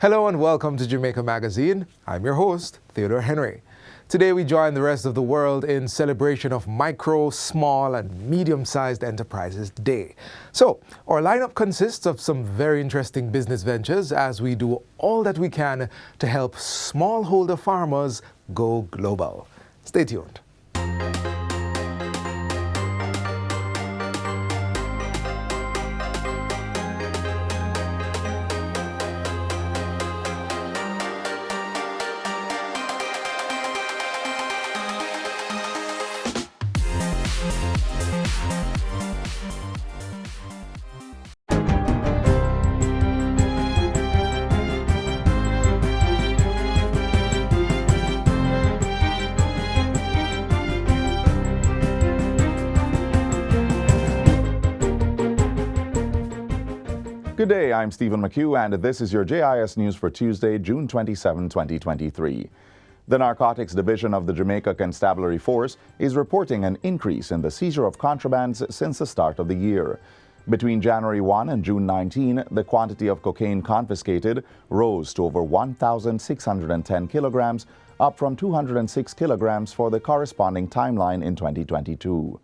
Hello and welcome to Jamaica Magazine. I'm your host, Theodore Henry. Today we join the rest of the world in celebration of Micro, Small and Medium-Sized Enterprises Day. So, our lineup consists of some very interesting business ventures as we do all that we can to help smallholder farmers go global. Stay tuned. Good day, I'm Stephen McHugh, and this is your JIS News for Tuesday, June 27, 2023. The Narcotics Division of the Jamaica Constabulary Force is reporting an increase in the seizure of contrabands since the start of the year. Between January 1 and June 19, the quantity of cocaine confiscated rose to over 1,610 kilograms, up from 206 kilograms for the corresponding timeline in 2022.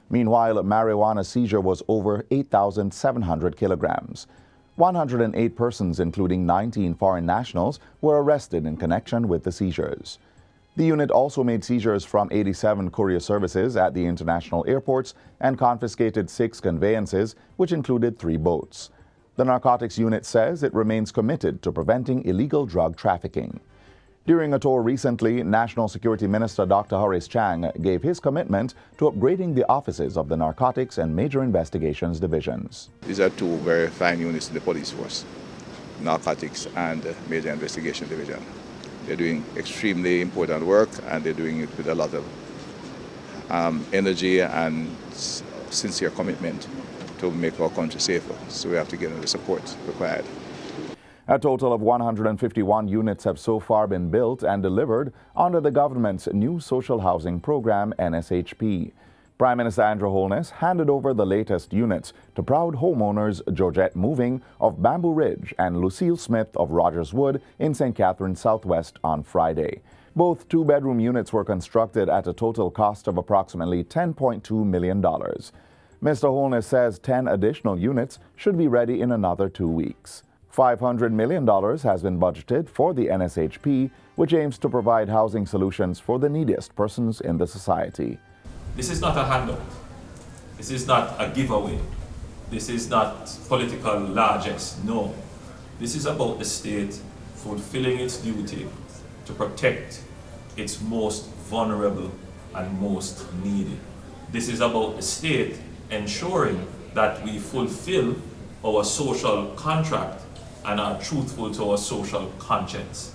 Meanwhile, marijuana seizure was over 8,700 kilograms. 108 persons, including 19 foreign nationals, were arrested in connection with the seizures. The unit also made seizures from 87 courier services at the international airports and confiscated 6 conveyances, which included 3 boats. The narcotics unit says it remains committed to preventing illegal drug trafficking. During a tour recently, National Security Minister Dr. Horace Chang gave his commitment to upgrading the offices of the Narcotics and Major Investigations Divisions. These are 2 very fine units in the police force, Narcotics and Major Investigation Division. They're doing extremely important work, and they're doing it with a lot of energy and sincere commitment to make our country safer. So we have to get them the support required. A total of 151 units have so far been built and delivered under the government's new social housing program, NSHP. Prime Minister Andrew Holness handed over the latest units to proud homeowners Georgette Moving of Bamboo Ridge and Lucille Smith of Rogers Wood in St. Catharines Southwest on Friday. Both 2-bedroom units were constructed at a total cost of approximately $10.2 million. Mr. Holness says 10 additional units should be ready in another 2 weeks. $500 million has been budgeted for the NSHP, which aims to provide housing solutions for the neediest persons in the society. This is not a handout. This is not a giveaway. This is not political largesse. No. This is about the state fulfilling its duty to protect its most vulnerable and most needy. This is about the state ensuring that we fulfill our social contract and are truthful to our social conscience.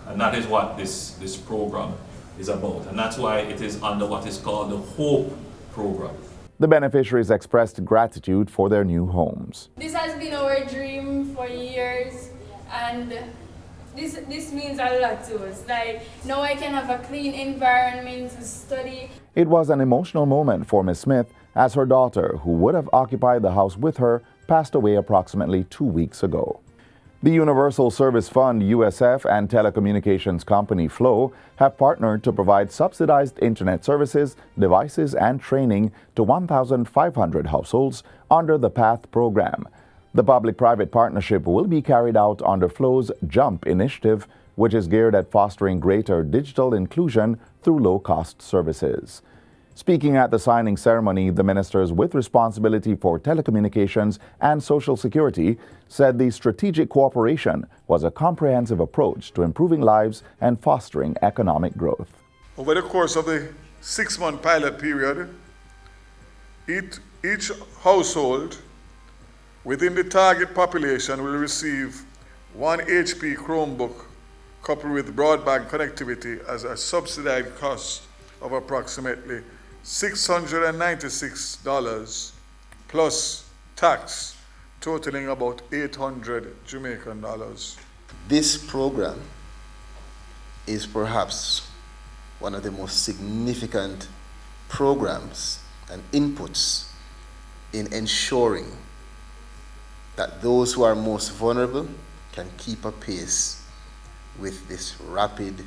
And that is what this program is about. And that's why it is under what is called the HOPE program. The beneficiaries expressed gratitude for their new homes. This has been our dream for years, and this means a lot to us. Like, now I can have a clean environment to study. It was an emotional moment for Ms. Smith as her daughter, who would have occupied the house with her, passed away approximately 2 weeks ago. The Universal Service Fund, USF, and telecommunications company Flow have partnered to provide subsidized internet services, devices, and training to 1,500 households under the PATH program. The public-private partnership will be carried out under Flow's JUMP initiative, which is geared at fostering greater digital inclusion through low-cost services. Speaking at the signing ceremony, the ministers with responsibility for telecommunications and social security said the strategic cooperation was a comprehensive approach to improving lives and fostering economic growth. Over the course of the 6-month pilot period, each household within the target population will receive 1 HP Chromebook coupled with broadband connectivity as a subsidized cost of approximately $696 plus tax, totaling about 800 Jamaican dollars. This program is perhaps one of the most significant programs and inputs in ensuring that those who are most vulnerable can keep a pace with this rapid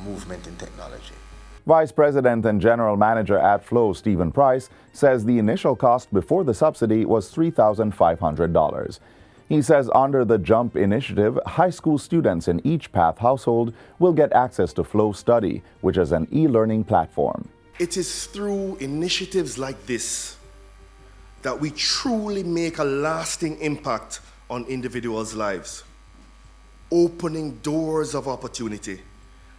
movement in technology. Vice President and General Manager at Flow, Stephen Price, says the initial cost before the subsidy was $3,500. He says under the JUMP initiative, high school students in each PATH household will get access to Flow Study, which is an e-learning platform. It is through initiatives like this that we truly make a lasting impact on individuals' lives, opening doors of opportunity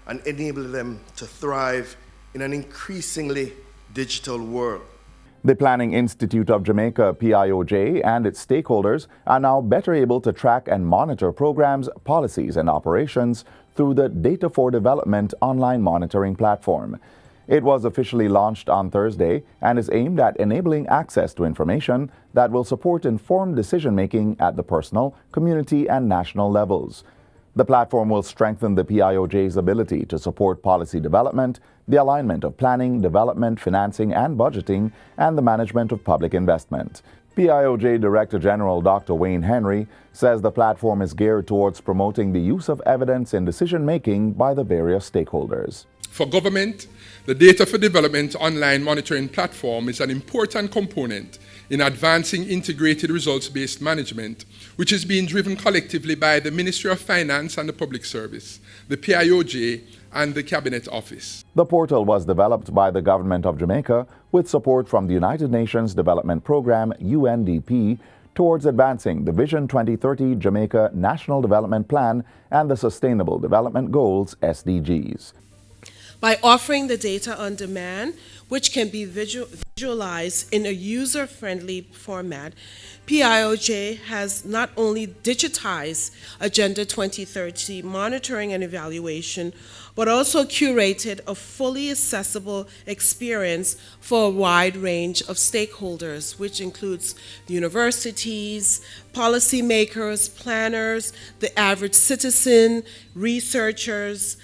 and enabling them to thrive in an increasingly digital world. The Planning Institute of Jamaica, PIOJ, and its stakeholders are now better able to track and monitor programs, policies, and operations through the Data for Development online monitoring platform. It was officially launched on Thursday and is aimed at enabling access to information that will support informed decision-making at the personal, community, and national levels. The platform will strengthen the PIOJ's ability to support policy development, the alignment of planning, development, financing, and budgeting, and the management of public investment. PIOJ Director General Dr. Wayne Henry says the platform is geared towards promoting the use of evidence in decision-making by the various stakeholders. For government, the Data for Development online monitoring platform is an important component in advancing integrated results-based management, which is being driven collectively by the Ministry of Finance and the Public Service, the PIOJ, and the Cabinet Office. The portal was developed by the Government of Jamaica with support from the United Nations Development Programme, UNDP, towards advancing the Vision 2030 Jamaica National Development Plan and the Sustainable Development Goals, SDGs. By offering the data on demand, which can be visualized in a user-friendly format, PIOJ has not only digitized Agenda 2030 monitoring and evaluation, but also curated a fully accessible experience for a wide range of stakeholders, which includes universities, policymakers, planners, the average citizen, researchers,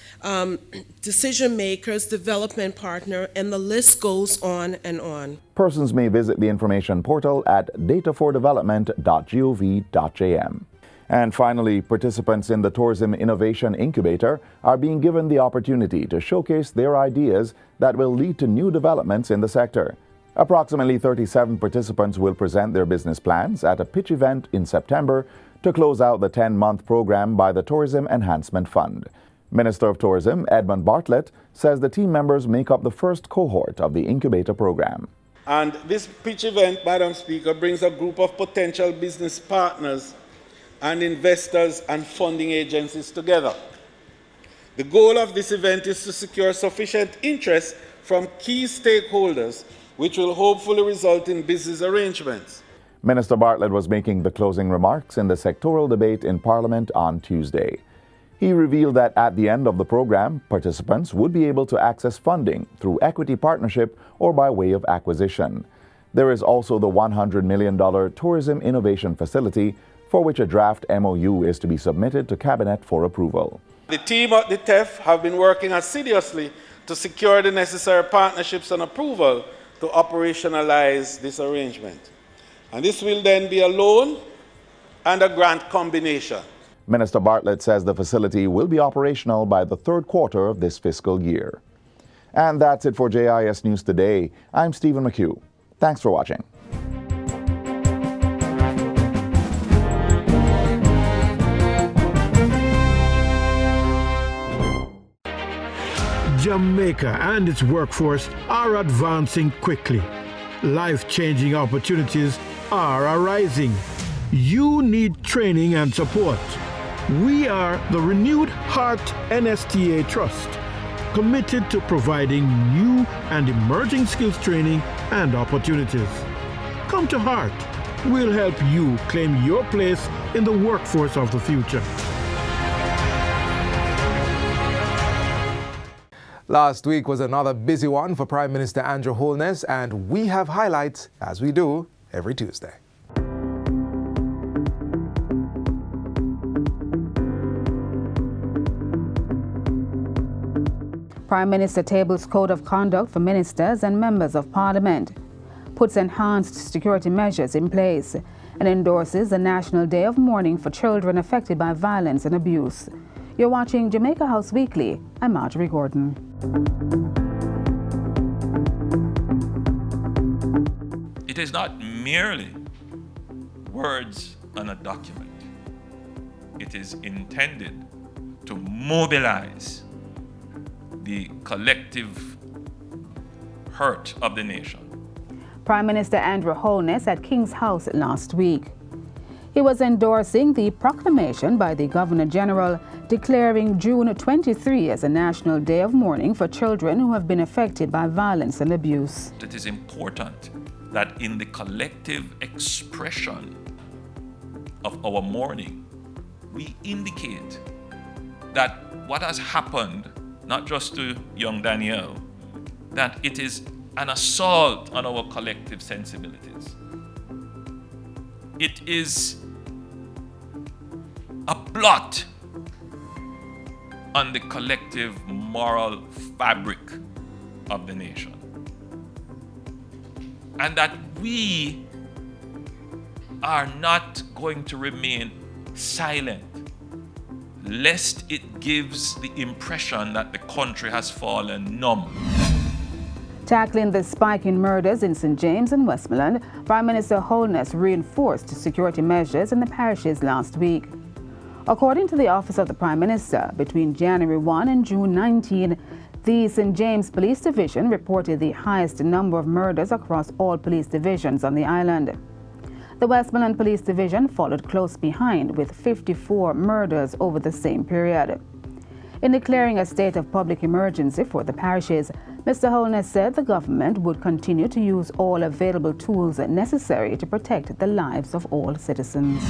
decision makers, development partner, and the list goes on and on. Persons may visit the information portal at datafordevelopment.gov.jm. And finally, participants in the Tourism Innovation Incubator are being given the opportunity to showcase their ideas that will lead to new developments in the sector. Approximately 37 participants will present their business plans at a pitch event in September to close out the 10-month program by the Tourism Enhancement Fund. Minister of Tourism Edmund Bartlett says the team members make up the first cohort of the incubator program. And this pitch event, Madam Speaker, brings a group of potential business partners and investors and funding agencies together. The goal of this event is to secure sufficient interest from key stakeholders, which will hopefully result in business arrangements. Minister Bartlett was making the closing remarks in the sectoral debate in Parliament on Tuesday. He revealed that at the end of the program, participants would be able to access funding through equity partnership or by way of acquisition. There is also the $100 million Tourism Innovation Facility, for which a draft MOU is to be submitted to Cabinet for approval. The team at the TEF have been working assiduously to secure the necessary partnerships and approval to operationalize this arrangement. And this will then be a loan and a grant combination. Minister Bartlett says the facility will be operational by the third quarter of this fiscal year. And that's it for JIS News Today. I'm Stephen McHugh. Thanks for watching. Jamaica and its workforce are advancing quickly. Life-changing opportunities are arising. You need training and support. We are the Renewed Heart NSTA Trust, committed to providing new and emerging skills training and opportunities. Come to Heart. We'll help you claim your place in the workforce of the future. Last week was another busy one for Prime Minister Andrew Holness, and we have highlights, as we do every Tuesday. Prime Minister tables Code of Conduct for ministers and members of Parliament, puts enhanced security measures in place, and endorses the National Day of Mourning for children affected by violence and abuse. You're watching Jamaica House Weekly. I'm Marjorie Gordon. It is not merely words on a document. It is intended to mobilize the collective hurt of the nation. Prime Minister Andrew Holness at King's House last week. He was endorsing the proclamation by the Governor-General declaring June 23 as a National Day of Mourning for children who have been affected by violence and abuse. It is important that in the collective expression of our mourning, we indicate that what has happened, not just to young Danielle, that it is an assault on our collective sensibilities. It is a blot on the collective moral fabric of the nation. And that we are not going to remain silent, lest it gives the impression that the country has fallen numb. Tackling the spike in murders in St. James and Westmoreland, Prime Minister Holness reinforced security measures in the parishes last week. According to the Office of the Prime Minister, between January 1 and June 19, the St. James Police Division reported the highest number of murders across all police divisions on the island. The Westmoreland Police Division followed close behind with 54 murders over the same period. In declaring a state of public emergency for the parishes, Mr. Holness said the government would continue to use all available tools necessary to protect the lives of all citizens.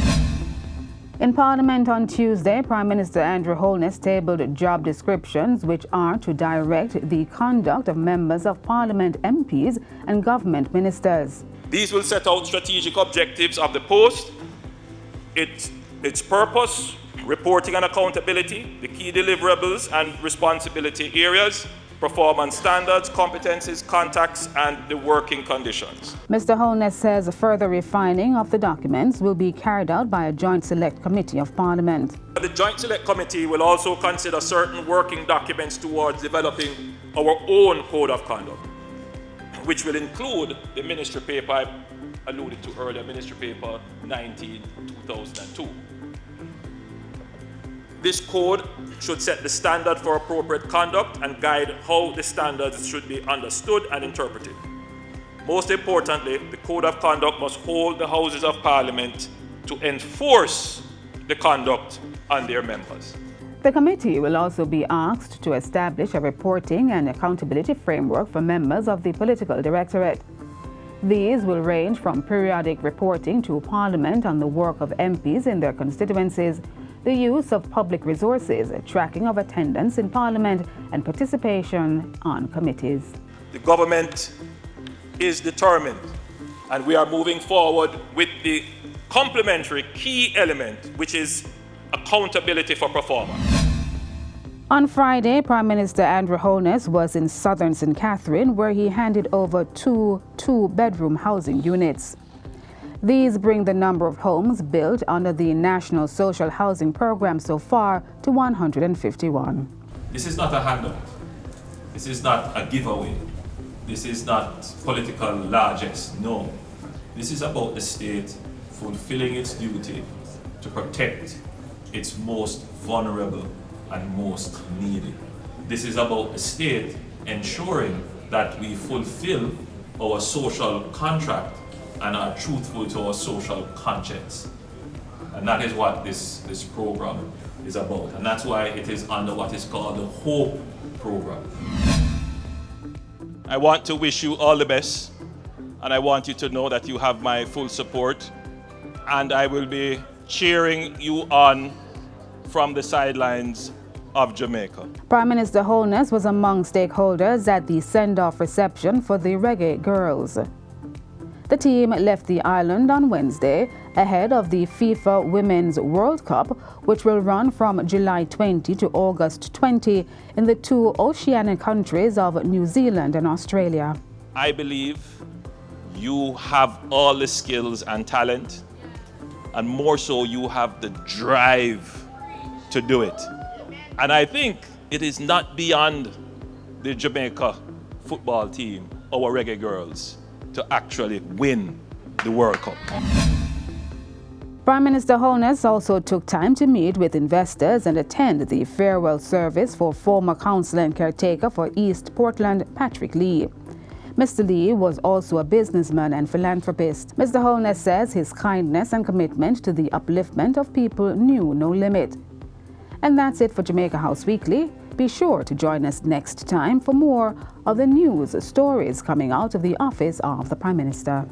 In Parliament on Tuesday, Prime Minister Andrew Holness tabled job descriptions which are to direct the conduct of members of Parliament, MPs and government ministers. These will set out strategic objectives of the post, its purpose, reporting and accountability, the key deliverables and responsibility areas, performance standards, competencies, contacts, and the working conditions. Mr. Holness says further refining of the documents will be carried out by a joint select committee of Parliament. The joint select committee will also consider certain working documents towards developing our own code of conduct, which will include the ministry paper I alluded to earlier, ministry paper 19/2002. This code should set the standard for appropriate conduct and guide how the standards should be understood and interpreted. Most importantly, the code of conduct must hold the Houses of Parliament to enforce the conduct on their members. The committee will also be asked to establish a reporting and accountability framework for members of the Political Directorate. These will range from periodic reporting to Parliament on the work of MPs in their constituencies, the use of public resources, tracking of attendance in Parliament, and participation on committees. The government is determined, and we are moving forward with the complementary key element, which is accountability for performance. On Friday, Prime Minister Andrew Holness was in southern St. Catherine, where he handed over two two-bedroom housing units. These bring the number of homes built under the National Social Housing Program so far to 151. This is not a handout. This is not a giveaway. This is not political largesse. No. This is about the state fulfilling its duty to protect its most vulnerable and most needy. This is about the state ensuring that we fulfill our social contract and are truthful to our social conscience. And that is what this program is about. And that's why it is under what is called the HOPE program. I want to wish you all the best, and I want you to know that you have my full support, and I will be cheering you on from the sidelines of Jamaica. Prime Minister Holness was among stakeholders at the send-off reception for the Reggae Girls. The team left the island on Wednesday ahead of the FIFA Women's World Cup, which will run from July 20 to August 20 in the two oceanic countries of New Zealand and Australia. I believe you have all the skills and talent and more so you have the drive to do it. And I think it is not beyond the Jamaica football team, our reggae girls, to actually win the World Cup. Prime Minister Holness also took time to meet with investors and attend the farewell service for former councillor and caretaker for East Portland, Patrick Lee. Mr. Lee was also a businessman and philanthropist. Mr. Holness says his kindness and commitment to the upliftment of people knew no limit. And that's it for Jamaica House Weekly. Be sure to join us next time for more of the news stories coming out of the office of the Prime Minister.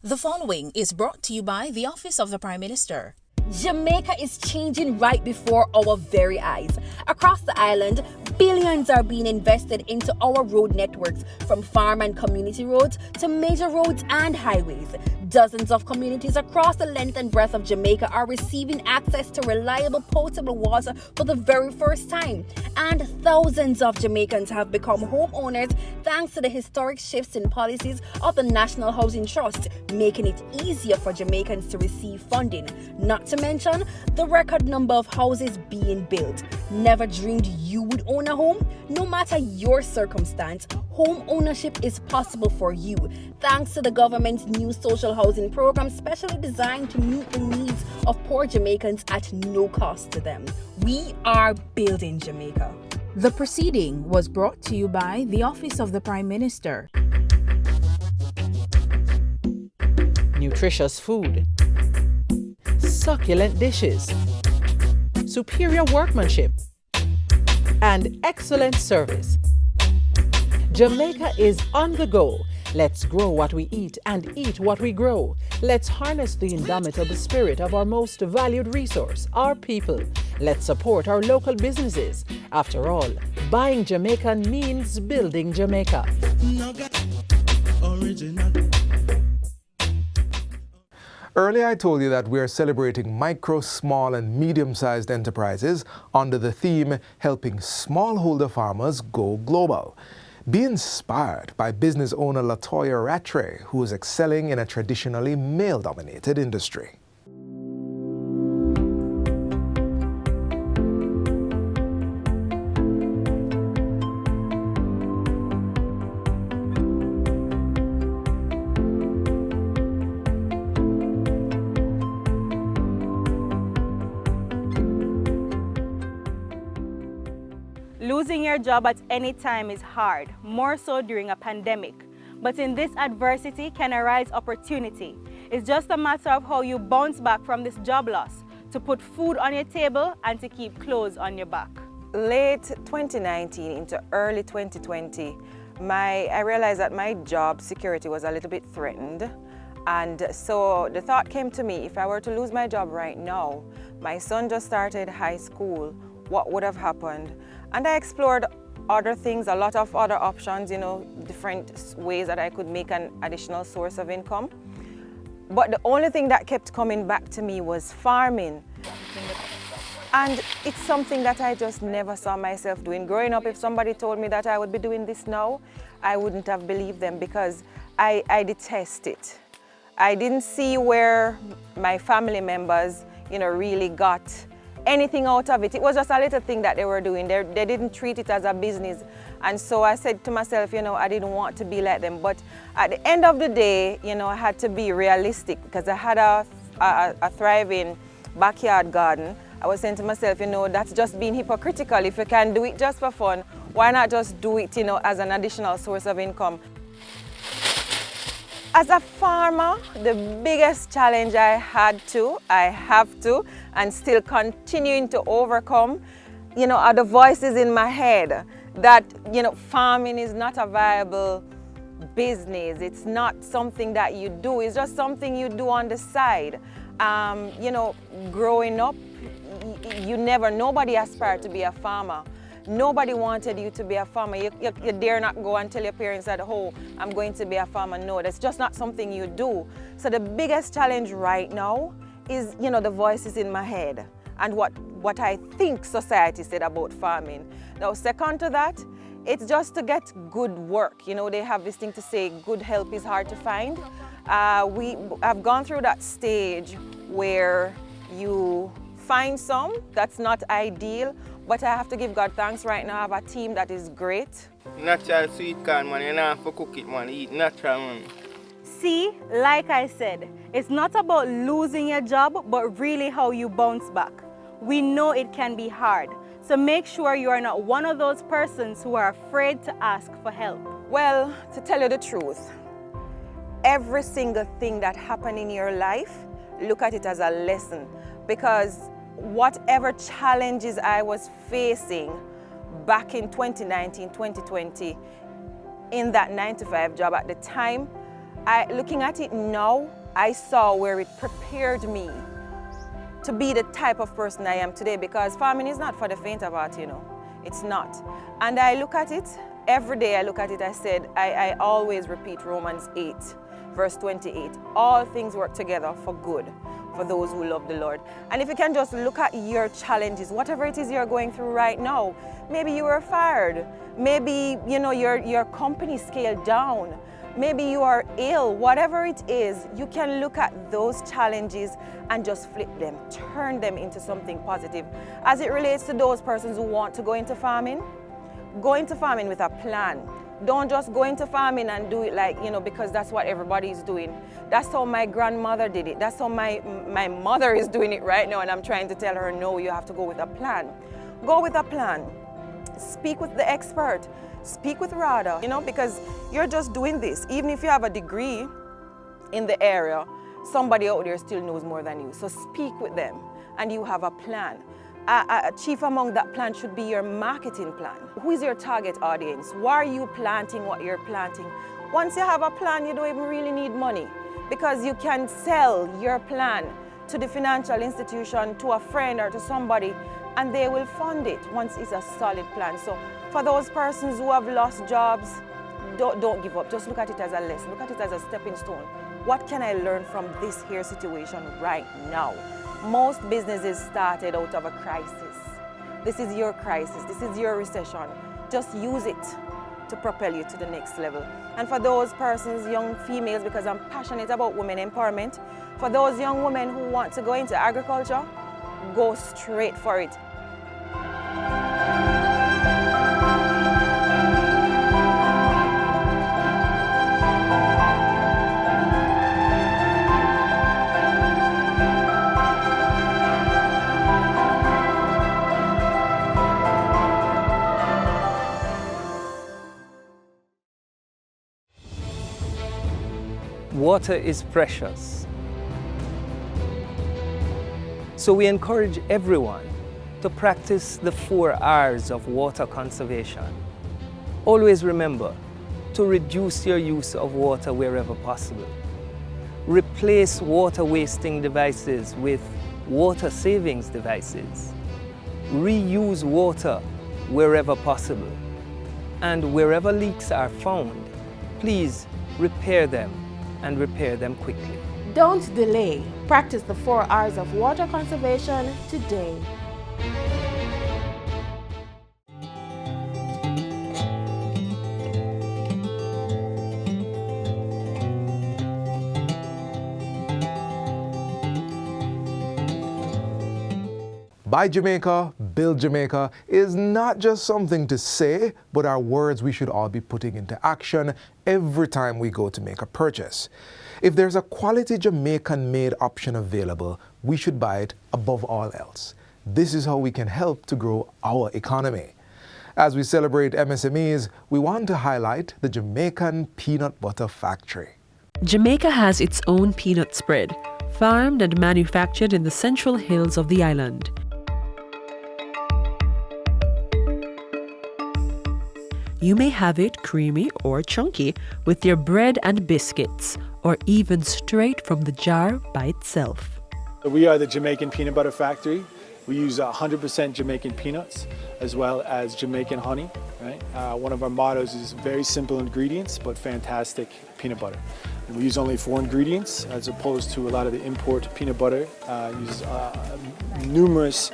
The following is brought to you by the Office of the Prime Minister. Jamaica is changing right before our very eyes. Across the island, billions are being invested into our road networks, from farm and community roads to major roads and highways. Dozens of communities across the length and breadth of Jamaica are receiving access to reliable potable water for the very first time. And thousands of Jamaicans have become homeowners thanks to the historic shifts in policies of the National Housing Trust, making it easier for Jamaicans to receive funding. Not to mention the record number of houses being built. Never dreamed you would own a home? No matter your circumstance, home ownership is possible for you thanks to the government's new social housing program, specially designed to meet the needs of poor Jamaicans at no cost to them. We are building Jamaica. The proceeding was brought to you by the Office of the Prime Minister. Nutritious food, succulent dishes, superior workmanship, and excellent service. Jamaica is on the go. Let's grow what we eat and eat what we grow. Let's harness the indomitable spirit of our most valued resource, our people. Let's support our local businesses. After all, buying Jamaican means building Jamaica. Earlier I told you that we are celebrating micro, small and medium-sized enterprises under the theme Helping Smallholder Farmers Go Global. Be inspired by business owner Latoya Rattray, who is excelling in a traditionally male-dominated industry. Losing your job at any time is hard, more so during a pandemic. But in this adversity can arise opportunity. It's just a matter of how you bounce back from this job loss to put food on your table and to keep clothes on your back. Late 2019 into early 2020, I realized that my job security was a little bit threatened. And so the thought came to me, if I were to lose my job right now, my son just started high school, what would have happened? And I explored other things, a lot of other options, different ways that I could make an additional source of income. But the only thing that kept coming back to me was farming. And it's something that I just never saw myself doing. Growing up, if somebody told me that I would be doing this now, I wouldn't have believed them because I detest it. I didn't see where my family members, really got anything out of it. It was just a little thing that they were doing. They didn't treat it as a business. And so I said to myself, I didn't want to be like them. But at the end of the day, I had to be realistic because I had a thriving backyard garden. I was saying to myself, that's just being hypocritical. If you can do it just for fun, why not just do it, as an additional source of income? As a farmer, the biggest challenge I have to, and still continuing to overcome, are the voices in my head that, farming is not a viable business. It's not something that you do. It's just something you do on the side. Growing up, nobody aspired to be a farmer. Nobody wanted you to be a farmer. You dare not go and tell your parents that, oh, I'm going to be a farmer. No, that's just not something you do. So the biggest challenge right now is, the voices in my head and what what I think society said about farming. Now, second to that, it's just to get good work. You know, they have this thing to say, good help is hard to find. We have gone through that stage where you find some, that's not ideal, but I have to give God thanks right now. I have a team that is great. Natural sweet corn, man, you don't have to cook it, man, eat natural, man. See, like I said, it's not about losing your job, but really how you bounce back. We know it can be hard, so make sure you are not one of those persons who are afraid to ask for help. Well, to tell you the truth, every single thing that happened in your life, look at it as a lesson, because whatever challenges I was facing back in 2019, 2020, in that 9-to-5 job at the time, looking at it now, I saw where it prepared me to be the type of person I am today, because farming is not for the faint of heart, you know. It's not. And I look at it, every day I look at it, I always repeat Romans 8, verse 28. All things work together for good for those who love the Lord. And if you can just look at your challenges, whatever it is you're going through right now, maybe you were fired, maybe you know your company scaled down, maybe you are ill, whatever it is, you can look at those challenges and just flip them, turn them into something positive. As it relates to those persons who want to go into farming with a plan. Don't just go into farming and do it like, you know, because that's what everybody is doing. That's how my grandmother did it. That's how my mother is doing it right now, and I'm trying to tell her, no, you have to go with a plan. Go with a plan. Speak with the expert. Speak with RADA, you know, because you're just doing this. Even if you have a degree in the area, somebody out there still knows more than you. So speak with them, and you have a plan. Chief among that plan should be your marketing plan. Who is your target audience? Why are you planting what you're planting? Once you have a plan, you don't even really need money, because you can sell your plan to the financial institution, to a friend or to somebody, and they will fund it once it's a solid plan. So for those persons who have lost jobs, don't give up. Just look at it as a lesson. Look at it as a stepping stone. What can I learn from this here situation right now? Most businesses started out of a crisis. This is your crisis. This is your recession. Just use it to propel you to the next level. And for those persons, young females, because I'm passionate about women empowerment, for those young women who want to go into agriculture, go straight for it. Water is precious. So we encourage everyone to practice the 4 R's of water conservation. Always remember to reduce your use of water wherever possible. Replace water wasting devices with water savings devices. Reuse water wherever possible. And wherever leaks are found, please repair them, and repair them quickly. Don't delay. Practice the 4 R's of water conservation today. Buy Jamaica, build Jamaica is not just something to say, but are words we should all be putting into action every time we go to make a purchase. If there's a quality Jamaican-made option available, we should buy it above all else. This is how we can help to grow our economy. As we celebrate MSMEs, we want to highlight the Jamaican Peanut Butter Factory. Jamaica has its own peanut spread, farmed and manufactured in the central hills of the island. You may have it creamy or chunky with your bread and biscuits, or even straight from the jar by itself. We are the Jamaican Peanut Butter Factory. We use 100% Jamaican peanuts as well as Jamaican honey. Right? One of our mottos is very simple ingredients but fantastic peanut butter. We use only 4 ingredients as opposed to a lot of the import peanut butter. Uses numerous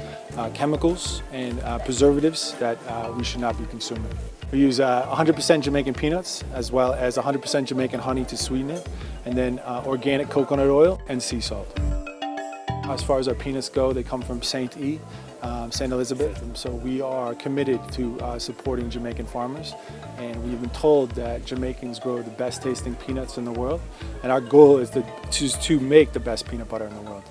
chemicals and preservatives that we should not be consuming. We use 100% Jamaican peanuts as well as 100% Jamaican honey to sweeten it, and then organic coconut oil and sea salt. As far as our peanuts go, they come from St. Elizabeth, and so we are committed to supporting Jamaican farmers, and we've been told that Jamaicans grow the best tasting peanuts in the world, and our goal is to make the best peanut butter in the world.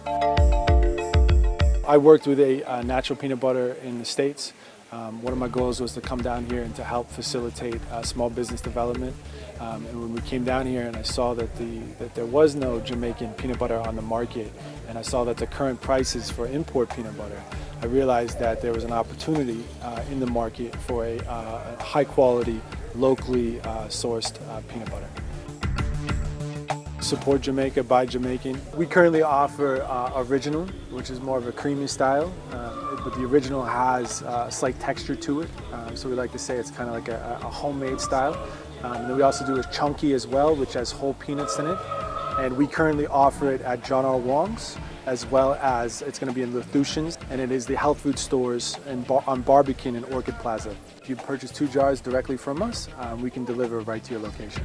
I worked with a natural peanut butter in the States. One of my goals was to come down here and to help facilitate small business development. And when we came down here and I saw that there was no Jamaican peanut butter on the market, and I saw that the current prices for import peanut butter, I realized that there was an opportunity in the market for a high quality, locally sourced peanut butter. Support Jamaica by Jamaican. We currently offer original, which is more of a creamy style, but the original has a slight texture to it. So we like to say it's kind of like a homemade style. Then we also do a chunky as well, which has whole peanuts in it. And we currently offer it at John R. Wong's, as well as it's going to be in Lethusian's, and it is the health food stores on Barbican and Orchid Plaza. If you purchase 2 jars directly from us, we can deliver right to your location.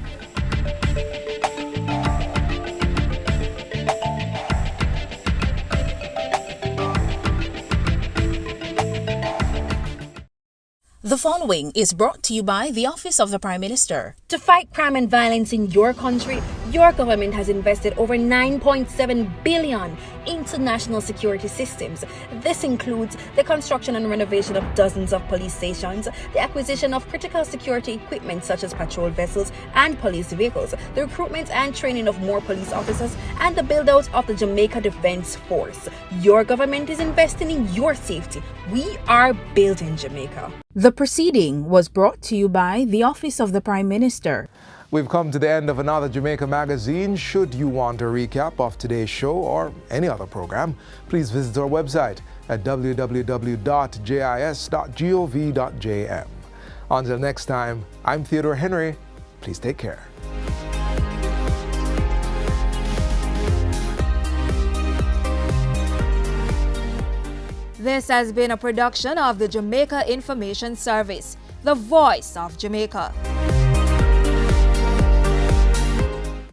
The following is brought to you by the Office of the Prime Minister. To fight crime and violence in your country, your government has invested over $9.7 billion into national security systems. This includes the construction and renovation of dozens of police stations, the acquisition of critical security equipment such as patrol vessels and police vehicles, the recruitment and training of more police officers, and the build-out of the Jamaica Defense Force. Your government is investing in your safety. We are building Jamaica. The proceeding was brought to you by the Office of the Prime Minister. We've come to the end of another Jamaica Magazine. Should you want a recap of today's show or any other program, please visit our website at www.jis.gov.jm. Until next time, I'm Theodore Henry. Please take care. This has been a production of the Jamaica Information Service, the voice of Jamaica.